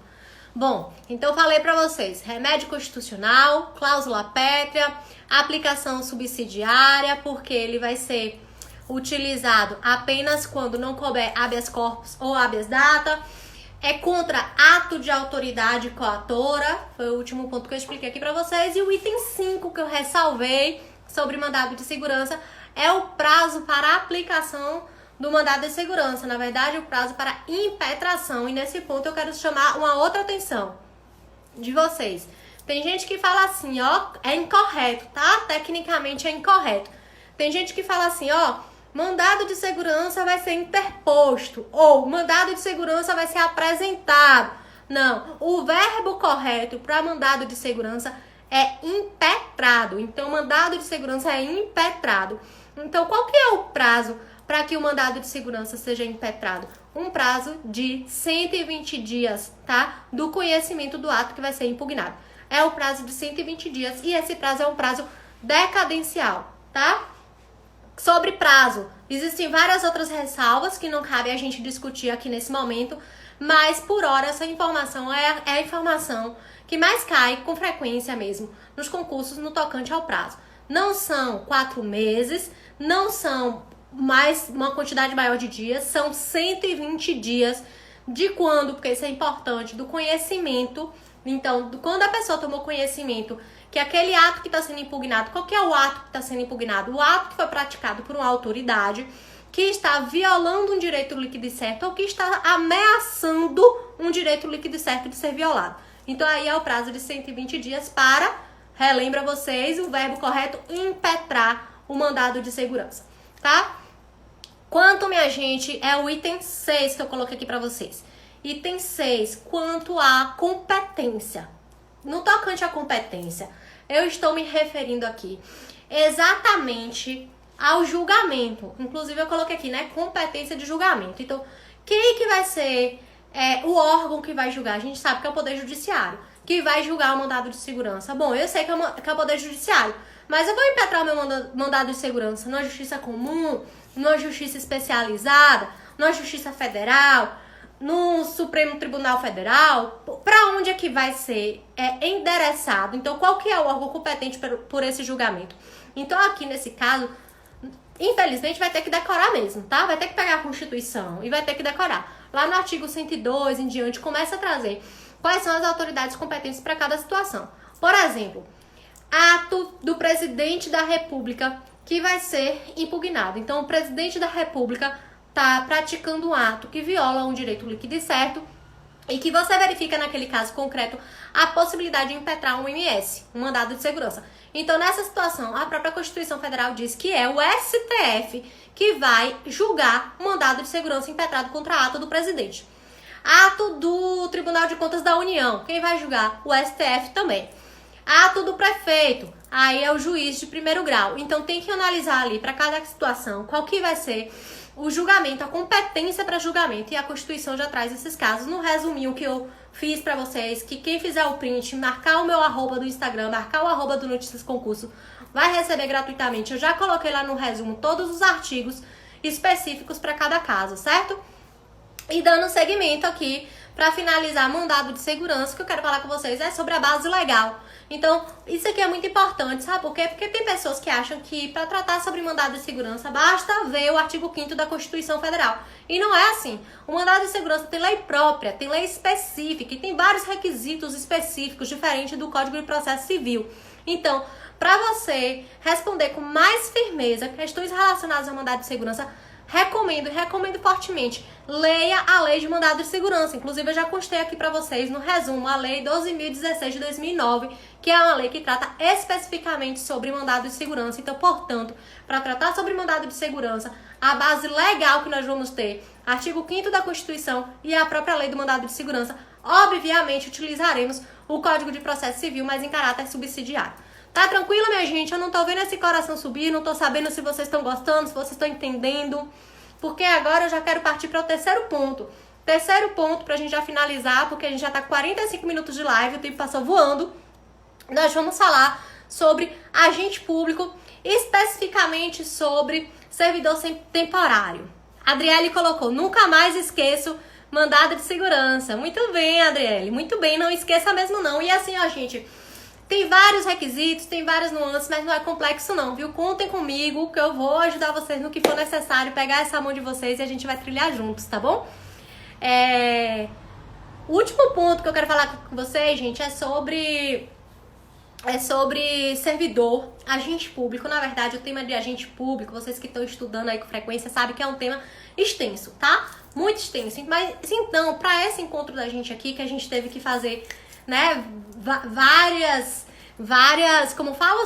Bom, então eu falei pra vocês, remédio constitucional, cláusula pétrea, aplicação subsidiária, porque ele vai ser utilizado apenas quando não couber habeas corpus ou habeas data, é contra ato de autoridade coatora, foi o último ponto que eu expliquei aqui pra vocês, e o item 5 que eu ressalvei sobre mandado de segurança é o prazo para aplicação do mandado de segurança, na verdade o prazo para impetração, e nesse ponto eu quero chamar uma outra atenção de vocês. Tem gente que fala assim, ó, é incorreto, tá? Tecnicamente é incorreto. Tem gente que fala assim, ó, mandado de segurança vai ser interposto, ou mandado de segurança vai ser apresentado. Não, o verbo correto para mandado de segurança é impetrado. Então, mandado de segurança é impetrado. Então, qual que é o prazo para que o mandado de segurança seja impetrado? Um prazo de 120 dias, tá? Do conhecimento do ato que vai ser impugnado. É o prazo de 120 dias e esse prazo é um prazo decadencial, tá? Sobre prazo, existem várias outras ressalvas que não cabe a gente discutir aqui nesse momento, mas por hora essa informação é a informação que mais cai com frequência mesmo nos concursos no tocante ao prazo. Não são 4 meses, não são mais uma quantidade maior de dias, são 120 dias de quando, porque isso é importante, do conhecimento. Então, quando a pessoa tomou conhecimento que aquele ato que está sendo impugnado, qual que é o ato que está sendo impugnado? O ato que foi praticado por uma autoridade que está violando um direito líquido e certo ou que está ameaçando um direito líquido e certo de ser violado. Então, aí é o prazo de 120 dias para, relembra vocês, o verbo correto, impetrar o mandado de segurança, tá? Quanto, minha gente, é o item 6 que eu coloquei aqui para vocês. Item 6, quanto à competência. No tocante à competência, eu estou me referindo aqui exatamente ao julgamento. Inclusive, eu coloquei aqui, né, competência de julgamento. Então, quem que vai ser o órgão que vai julgar? A gente sabe que é o Poder Judiciário, que vai julgar o mandado de segurança. Bom, eu sei que é o Poder Judiciário, mas eu vou impetrar o meu mandado de segurança numa justiça comum, numa justiça especializada, numa justiça federal, no Supremo Tribunal Federal. Para onde é que vai ser endereçado? Então, qual que é o órgão competente por esse julgamento? Então, aqui nesse caso, infelizmente, vai ter que decorar mesmo, tá? Vai ter que pegar a Constituição e vai ter que decorar. Lá no artigo 102 em diante, começa a trazer quais são as autoridades competentes para cada situação. Por exemplo, ato do presidente da República que vai ser impugnado. Então, o presidente da República está praticando um ato que viola um direito líquido e certo e que você verifica naquele caso concreto a possibilidade de impetrar um MS, um mandado de segurança. Então, nessa situação, a própria Constituição Federal diz que é o STF que vai julgar o mandado de segurança impetrado contra ato do presidente. Ato do Tribunal de Contas da União, quem vai julgar? O STF também. Ato do prefeito, aí é o juiz de primeiro grau. Então, tem que analisar ali para cada situação qual que vai ser o julgamento, a competência para julgamento, e a Constituição já traz esses casos. No resuminho que eu fiz para vocês, que quem fizer o print, marcar o meu arroba do Instagram, marcar o arroba do Notícias Concurso, vai receber gratuitamente. Eu já coloquei lá no resumo todos os artigos específicos para cada caso, certo? E dando seguimento aqui, para finalizar, mandado de segurança, que eu quero falar com vocês é sobre a base legal. Então, isso aqui é muito importante, sabe por quê? Porque tem pessoas que acham que para tratar sobre mandado de segurança basta ver o artigo 5º da Constituição Federal. E não é assim. O mandado de segurança tem lei própria, tem lei específica e tem vários requisitos específicos diferentes do Código de Processo Civil. Então, para você responder com mais firmeza questões relacionadas ao mandado de segurança, recomendo fortemente, leia a Lei de Mandado de Segurança. Inclusive, eu já postei aqui para vocês no resumo a Lei 12.016 de 2009, que é uma lei que trata especificamente sobre mandado de segurança. Então, portanto, para tratar sobre mandado de segurança, a base legal que nós vamos ter, artigo 5º da Constituição e a própria Lei do Mandado de Segurança, obviamente utilizaremos o Código de Processo Civil, mas em caráter subsidiário. Tá tranquilo, minha gente? Eu não tô vendo esse coração subir, não tô sabendo se vocês estão gostando, se vocês estão entendendo. Porque agora eu já quero partir para o terceiro ponto. Terceiro ponto, pra gente já finalizar, porque a gente já tá com 45 minutos de live, o tempo passou voando. Nós vamos falar sobre agente público, especificamente sobre servidor temporário. A Adriele colocou, nunca mais esqueço mandado de segurança. Muito bem, Adriele, muito bem, não esqueça mesmo não. E assim, ó, gente, tem vários requisitos, tem várias nuances, mas não é complexo não, viu? Contem comigo que eu vou ajudar vocês no que for necessário, pegar essa mão de vocês e a gente vai trilhar juntos, tá bom? O último ponto que eu quero falar aqui com vocês, gente, é sobre servidor, agente público. Na verdade, o tema de agente público, vocês que estão estudando aí com frequência sabem que é um tema extenso, tá? Muito extenso. Mas então, para esse encontro da gente aqui, que a gente teve que fazer, né, várias, como falo,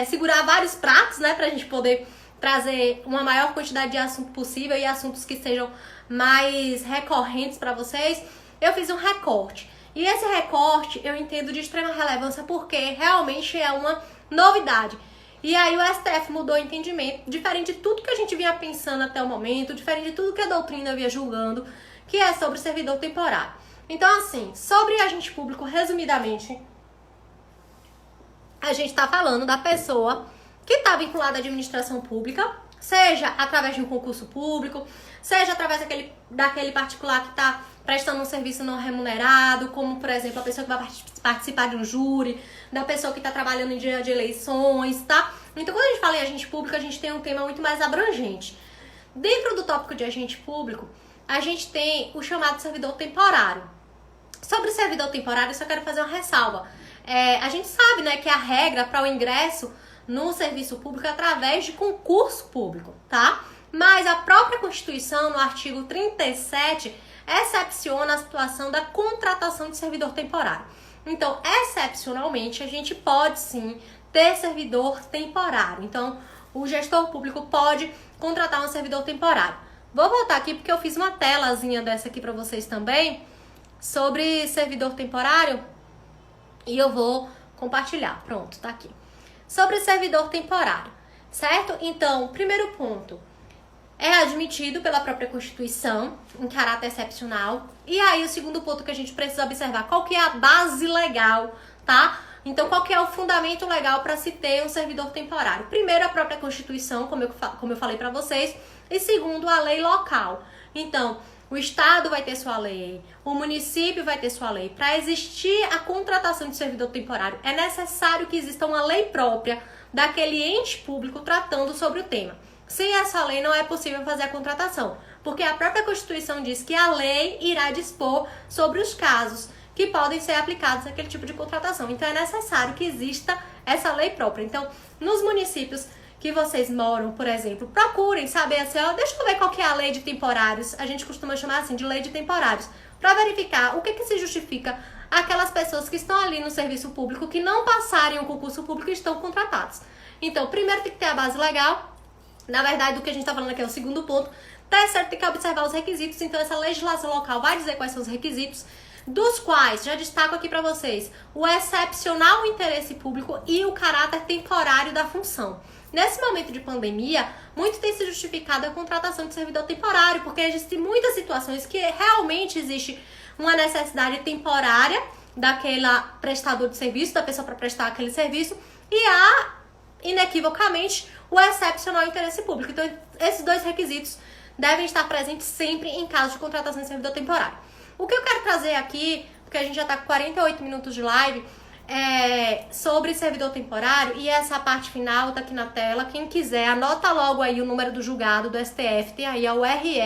segurar vários pratos, né, pra gente poder trazer uma maior quantidade de assunto possível e assuntos que sejam mais recorrentes para vocês, eu fiz um recorte. E esse recorte eu entendo de extrema relevância porque realmente é uma novidade. E aí o STF mudou o entendimento, diferente de tudo que a gente vinha pensando até o momento, diferente de tudo que a doutrina vinha julgando, que é sobre servidor temporário. Então, assim, sobre agente público, resumidamente, a gente está falando da pessoa que está vinculada à administração pública, seja através de um concurso público, seja através daquele particular que está prestando um serviço não remunerado, como, por exemplo, a pessoa que vai participar de um júri, da pessoa que está trabalhando em dia de eleições, tá? Então, quando a gente fala em agente público, a gente tem um tema muito mais abrangente. Dentro do tópico de agente público, a gente tem o chamado servidor temporário. Sobre o servidor temporário, eu só quero fazer uma ressalva. A gente sabe, né, que a regra para o ingresso no serviço público é através de concurso público, tá? Mas a própria Constituição, no artigo 37, excepciona a situação da contratação de servidor temporário. Então, excepcionalmente, a gente pode sim ter servidor temporário. Então, o gestor público pode contratar um servidor temporário. Vou voltar aqui porque eu fiz uma telazinha dessa aqui para vocês também sobre servidor temporário e eu vou compartilhar. Pronto, tá aqui. Sobre servidor temporário, certo? Então, primeiro ponto, é admitido pela própria Constituição em caráter excepcional. E aí, o segundo ponto que a gente precisa observar, qual que é a base legal, tá? Então, qual que é o fundamento legal para se ter um servidor temporário? Primeiro, a própria Constituição, como eu falei para vocês, e segundo, a lei local. Então, o Estado vai ter sua lei, o município vai ter sua lei. Para existir a contratação de servidor temporário, é necessário que exista uma lei própria daquele ente público tratando sobre o tema. Sem essa lei, não é possível fazer a contratação, porque a própria Constituição diz que a lei irá dispor sobre os casos que podem ser aplicados àquele tipo de contratação. Então, é necessário que exista essa lei própria. Então, nos municípios que vocês moram, por exemplo, procurem saber assim, ó, deixa eu ver qual que é a lei de temporários, a gente costuma chamar assim de lei de temporários, para verificar o que se justifica aquelas pessoas que estão ali no serviço público, que não passarem o concurso público e estão contratados. Então, primeiro tem que ter a base legal. Na verdade, o que a gente está falando aqui é o segundo ponto. Terceiro, tem que observar os requisitos. Então, essa legislação local vai dizer quais são os requisitos, dos quais, já destaco aqui para vocês, o excepcional interesse público e o caráter temporário da função. Nesse momento de pandemia, muito tem se justificado a contratação de servidor temporário, porque existem muitas situações que realmente existe uma necessidade temporária daquele prestador de serviço, da pessoa para prestar aquele serviço, e há, inequivocamente, o excepcional interesse público. Então, esses dois requisitos devem estar presentes sempre em caso de contratação de servidor temporário. O que eu quero trazer aqui, porque a gente já está com 48 minutos de live, sobre servidor temporário, e essa parte final tá aqui na tela. Quem quiser, anota logo aí o número do julgado do STF, tem aí o RE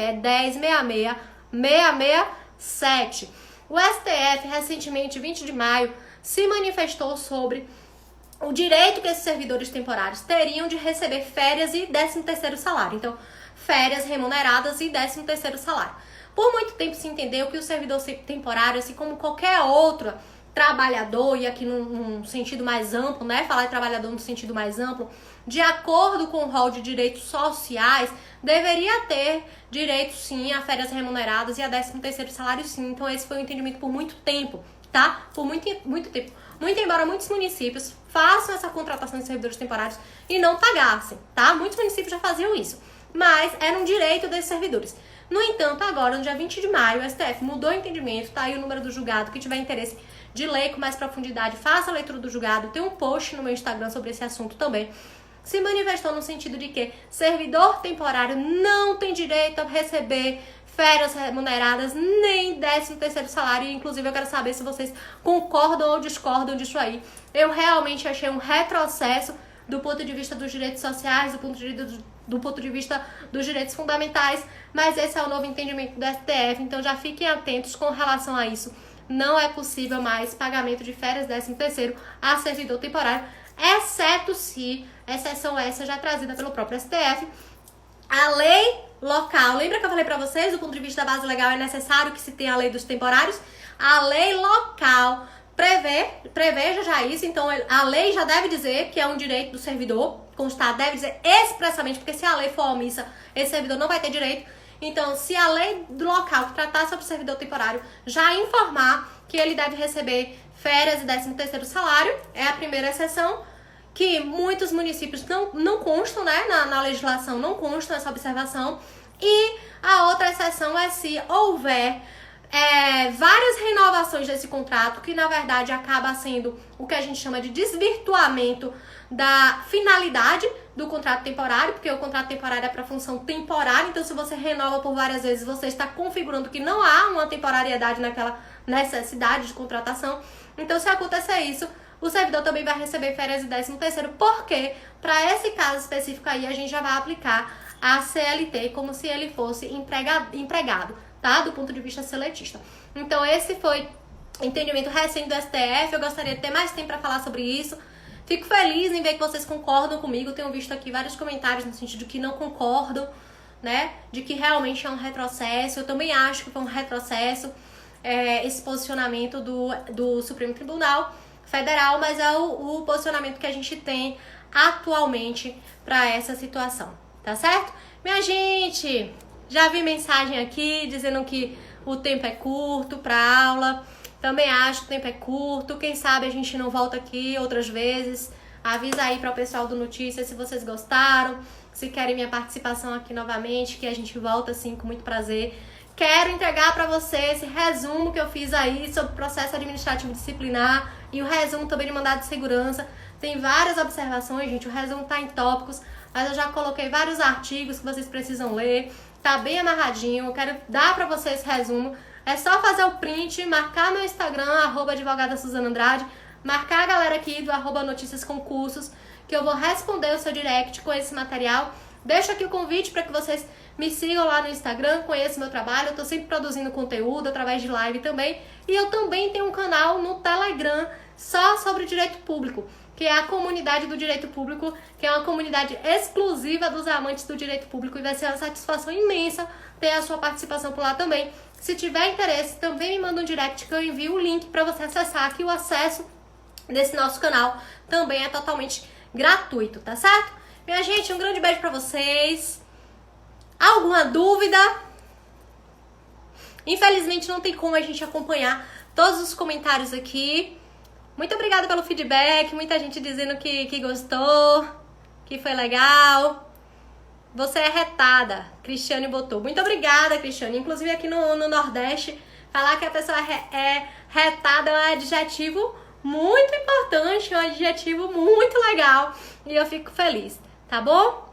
1066667. O STF, recentemente, 20 de maio, se manifestou sobre o direito que esses servidores temporários teriam de receber férias e 13º salário. Então, férias remuneradas e 13º salário. Por muito tempo se entendeu que o servidor temporário, assim como qualquer outro trabalhador, e aqui num sentido mais amplo, né, falar de trabalhador no sentido mais amplo, de acordo com o rol de direitos sociais, deveria ter direito sim a férias remuneradas e a 13º salário sim. Então esse foi o entendimento por muito tempo, tá? Por muito tempo. Muito embora muitos municípios façam essa contratação de servidores temporários e não pagassem, tá? Muitos municípios já faziam isso, mas era um direito desses servidores. No entanto, agora, no dia 20 de maio, o STF mudou o entendimento, tá aí o número do julgado. Quem tiver interesse de ler com mais profundidade, faça a leitura do julgado. Tem um post no meu Instagram sobre esse assunto também. Se manifestou no sentido de que servidor temporário não tem direito a receber férias remuneradas, nem 13º salário. Inclusive, eu quero saber se vocês concordam ou discordam disso aí. Eu realmente achei um retrocesso do ponto de vista dos direitos sociais, do ponto de vista dos direitos fundamentais, mas esse é o novo entendimento do STF, então já fiquem atentos com relação a isso. Não é possível mais pagamento de férias 13º a servidor temporário, exceto se, exceção essa já trazida pelo próprio STF, a lei local. Lembra que eu falei pra vocês, do ponto de vista da base legal é necessário que se tenha a lei dos temporários? A lei local preveja já isso, então a lei já deve dizer que é um direito do servidor, constar, deve dizer expressamente, porque se a lei for omissa, esse servidor não vai ter direito. Então, se a lei do local que tratar sobre o servidor temporário já informar que ele deve receber férias e 13º salário, é a primeira exceção, que muitos municípios não constam, né, na legislação, não constam essa observação. E a outra exceção é se houver várias renovações desse contrato, que na verdade acaba sendo o que a gente chama de desvirtuamento da finalidade do contrato temporário, porque o contrato temporário é para função temporária, então se você renova por várias vezes, você está configurando que não há uma temporariedade naquela necessidade de contratação. Então, se acontecer isso, o servidor também vai receber férias e 13º, porque para esse caso específico aí, a gente já vai aplicar a CLT como se ele fosse empregado, tá? Do ponto de vista seletista. Então, esse foi entendimento recente do STF. Eu gostaria de ter mais tempo para falar sobre isso. Fico feliz em ver que vocês concordam comigo. Tenho visto aqui vários comentários no sentido de que não concordam, né? De que realmente é um retrocesso. Eu também acho que foi um retrocesso esse posicionamento do Supremo Tribunal Federal, mas é o posicionamento que a gente tem atualmente para essa situação, tá certo? Minha gente, já vi mensagem aqui dizendo que o tempo é curto para aula. Também acho que o tempo é curto. Quem sabe a gente não volta aqui outras vezes. Avisa aí para o pessoal do Notícias se vocês gostaram, se querem minha participação aqui novamente, que a gente volta assim com muito prazer. Quero entregar para você esse resumo que eu fiz aí sobre o processo administrativo disciplinar e o resumo também de mandado de segurança. Tem várias observações, gente. O resumo tá em tópicos, mas eu já coloquei vários artigos que vocês precisam ler. Tá bem amarradinho. Eu quero dar para vocês esse resumo. É só fazer o print, marcar meu Instagram, @advogadasusanandrade, marcar a galera aqui do @noticiasconcursos, que eu vou responder o seu direct com esse material. Deixo aqui o convite para que vocês me sigam lá no Instagram, conheçam meu trabalho. Eu tô sempre produzindo conteúdo através de live também. E eu também tenho um canal no Telegram só sobre direito público, que é a comunidade do direito público, que é uma comunidade exclusiva dos amantes do direito público, e vai ser uma satisfação imensa ter a sua participação por lá também. Se tiver interesse, também me manda um direct que eu envio o link para você acessar aqui. O acesso desse nosso canal também é totalmente gratuito, tá certo? Minha gente, um grande beijo pra vocês. Alguma dúvida? Infelizmente não tem como a gente acompanhar todos os comentários aqui. Muito obrigada pelo feedback, muita gente dizendo que gostou, que foi legal. Você é retada, Cristiane botou. Muito obrigada, Cristiane. Inclusive aqui no Nordeste, falar que a pessoa é retada é um adjetivo muito importante, um adjetivo muito legal. E eu fico feliz, tá bom?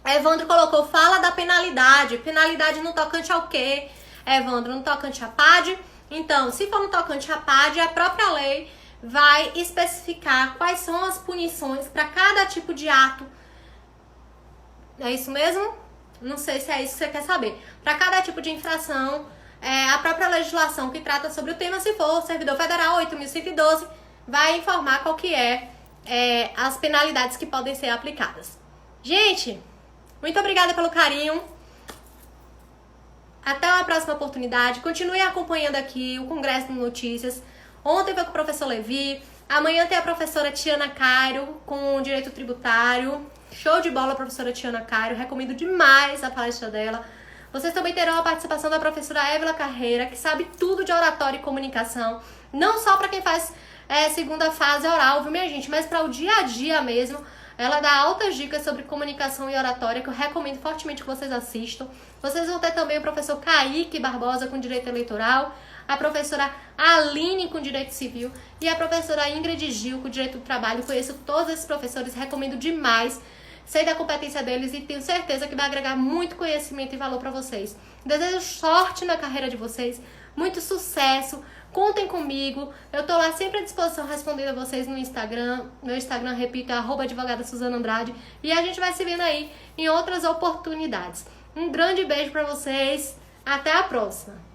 Evandro colocou, fala da penalidade. Penalidade no tocante ao quê? Evandro, no tocante à PAD. Então, se for no tocante à PAD, a própria lei vai especificar quais são as punições para cada tipo de ato. É isso mesmo? Não sei se é isso que você quer saber. Para cada tipo de infração, a própria legislação que trata sobre o tema, se for o servidor federal 8.112, vai informar qual que as penalidades que podem ser aplicadas. Gente, muito obrigada pelo carinho. Até uma próxima oportunidade. Continue acompanhando aqui o Congresso de Notícias. Ontem foi com o professor Levi. Amanhã tem a professora Tiana Cairo com Direito Tributário. Show de bola, professora Tiana Cairo. Recomendo demais a palestra dela. Vocês também terão a participação da professora Évila Carreira, que sabe tudo de oratória e comunicação. Não só para quem faz segunda fase oral, viu, minha gente? Mas para o dia a dia mesmo. Ela dá altas dicas sobre comunicação e oratória, que eu recomendo fortemente que vocês assistam. Vocês vão ter também o professor Kaique Barbosa com Direito Eleitoral, a professora Aline com Direito Civil e a professora Ingrid Gil com Direito do Trabalho. Conheço todos esses professores, recomendo demais. Sei da competência deles e tenho certeza que vai agregar muito conhecimento e valor para vocês. Desejo sorte na carreira de vocês, muito sucesso, Contem comigo, eu tô lá sempre à disposição respondendo a vocês no Instagram. Meu Instagram, repito, é @advogada_Suzana_Andrade. E a gente vai se vendo aí em outras oportunidades. Um grande beijo pra vocês, até a próxima!